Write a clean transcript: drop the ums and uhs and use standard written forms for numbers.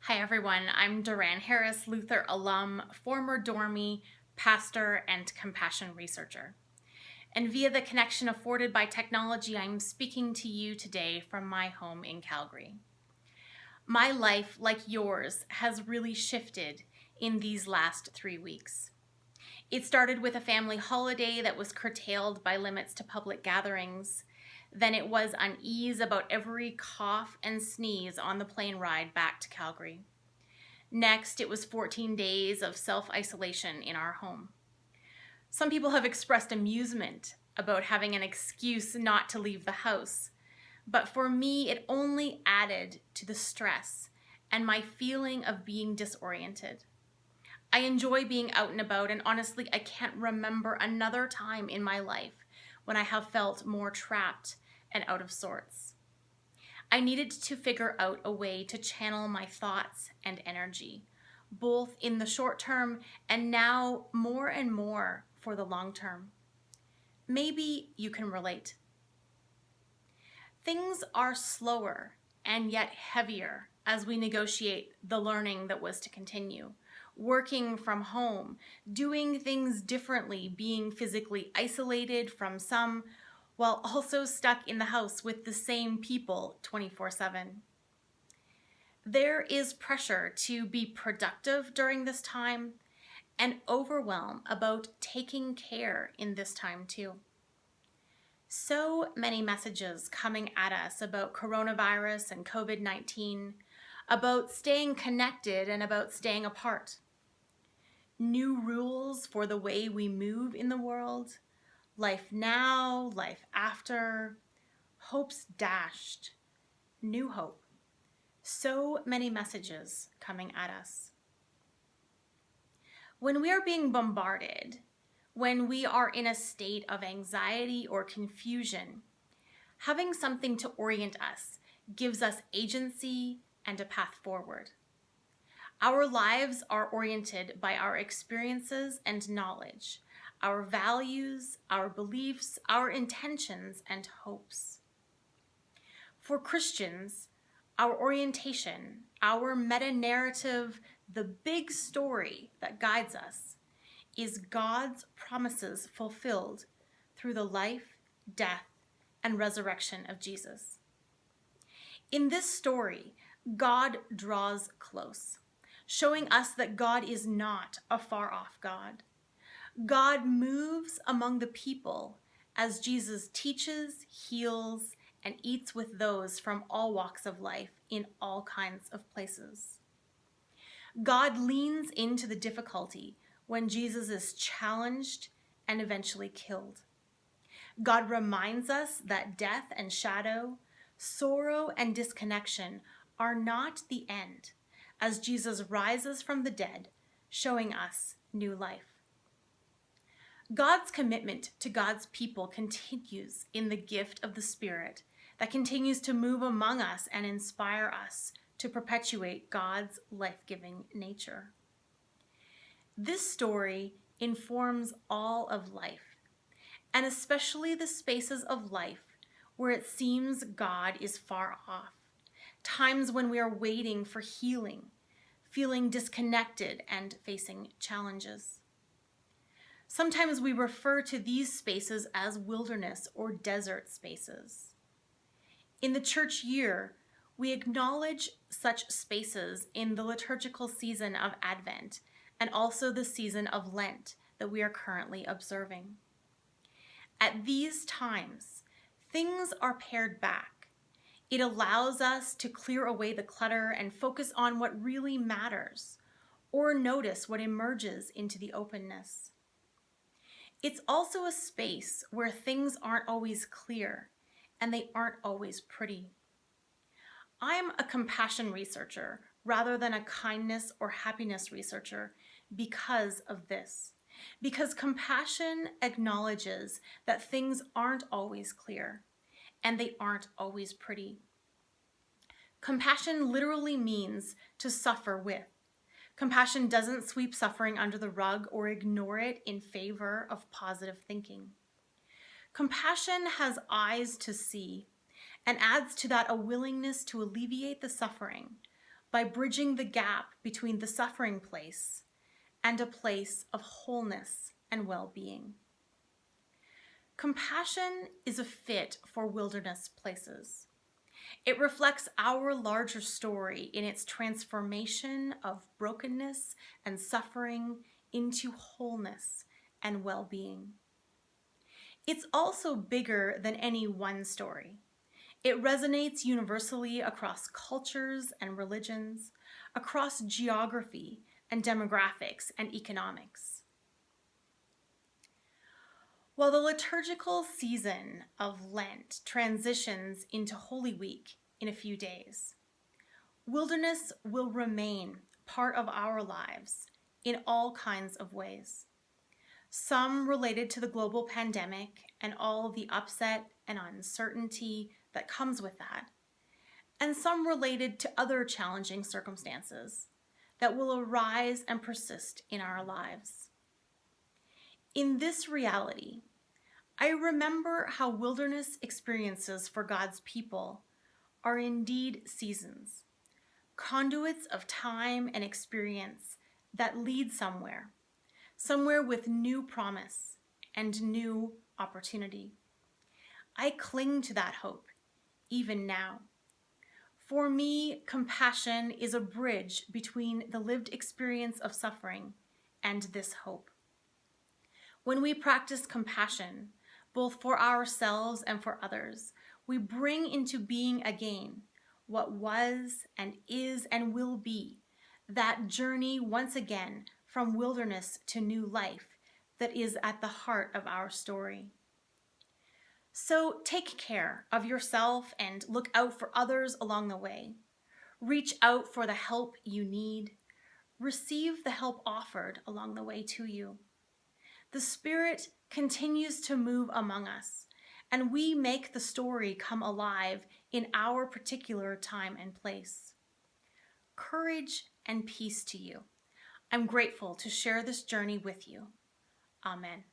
Hi everyone, I'm Daranne Harris, Luther alum, former dormie, pastor, and compassion researcher. And via the connection afforded by technology, I'm speaking to you today from my home in Calgary. My life, like yours, has really shifted in these last 3 weeks. It started with a family holiday that was curtailed by limits to public gatherings. Then it was unease about every cough and sneeze on the plane ride back to Calgary. Next, it was 14 days of self-isolation in our home. Some people have expressed amusement about having an excuse not to leave the house, but for me, it only added to the stress and my feeling of being disoriented. I enjoy being out and about, and honestly, I can't remember another time in my life when I have felt more trapped and out of sorts. I needed to figure out a way to channel my thoughts and energy, both in the short term and now more and more for the long term. Maybe you can relate. Things are slower and yet heavier as we negotiate the learning that was to continue. Working from home, doing things differently, being physically isolated from some, while also stuck in the house with the same people 24/7. There is pressure to be productive during this time and overwhelm about taking care in this time too. So many messages coming at us about coronavirus and COVID-19, about staying connected and about staying apart. New rules for the way we move in the world, life now, life after, hopes dashed, new hope. So many messages coming at us. When we are being bombarded, when we are in a state of anxiety or confusion, having something to orient us gives us agency and a path forward. Our lives are oriented by our experiences and knowledge, our values, our beliefs, our intentions, and hopes. For Christians, our orientation, our meta-narrative, the big story that guides us, is God's promises fulfilled through the life, death, and resurrection of Jesus. In this story, God draws close, showing us that God is not a far-off God. God moves among the people as Jesus teaches, heals, and eats with those from all walks of life in all kinds of places. God leans into the difficulty when Jesus is challenged and eventually killed. God reminds us that death and shadow, sorrow and disconnection are not the end, as Jesus rises from the dead, showing us new life. God's commitment to God's people continues in the gift of the Spirit that continues to move among us and inspire us to perpetuate God's life-giving nature. This story informs all of life, and especially the spaces of life where it seems God is far off, times when we are waiting for healing, feeling disconnected, and facing challenges. Sometimes we refer to these spaces as wilderness or desert spaces. In the church year, we acknowledge such spaces in the liturgical season of Advent and also the season of Lent that we are currently observing. At these times, things are pared back. It allows us to clear away the clutter and focus on what really matters, or notice what emerges into the openness. It's also a space where things aren't always clear and they aren't always pretty. I'm a compassion researcher rather than a kindness or happiness researcher because of this. Because compassion acknowledges that things aren't always clear and they aren't always pretty. Compassion literally means to suffer with. Compassion doesn't sweep suffering under the rug or ignore it in favor of positive thinking. Compassion has eyes to see and adds to that a willingness to alleviate the suffering, by bridging the gap between the suffering place and a place of wholeness and well-being. Compassion is a fit for wilderness places. It reflects our larger story in its transformation of brokenness and suffering into wholeness and well-being. It's also bigger than any one story. It resonates universally across cultures and religions, across geography and demographics and economics. While the liturgical season of Lent transitions into Holy Week in a few days, wilderness will remain part of our lives in all kinds of ways. Some related to the global pandemic and all the upset and uncertainty that comes with that, and some related to other challenging circumstances that will arise and persist in our lives. In this reality, I remember how wilderness experiences for God's people are indeed seasons, conduits of time and experience that lead somewhere with new promise and new opportunity. I cling to that hope, even now. For me, compassion is a bridge between the lived experience of suffering and this hope. When we practice compassion, both for ourselves and for others, we bring into being again what was and is and will be, that journey once again from wilderness to new life that is at the heart of our story. So take care of yourself and look out for others along the way. Reach out for the help you need. Receive the help offered along the way to you. The Spirit continues to move among us, and we make the story come alive in our particular time and place. Courage and peace to you. I'm grateful to share this journey with you. Amen.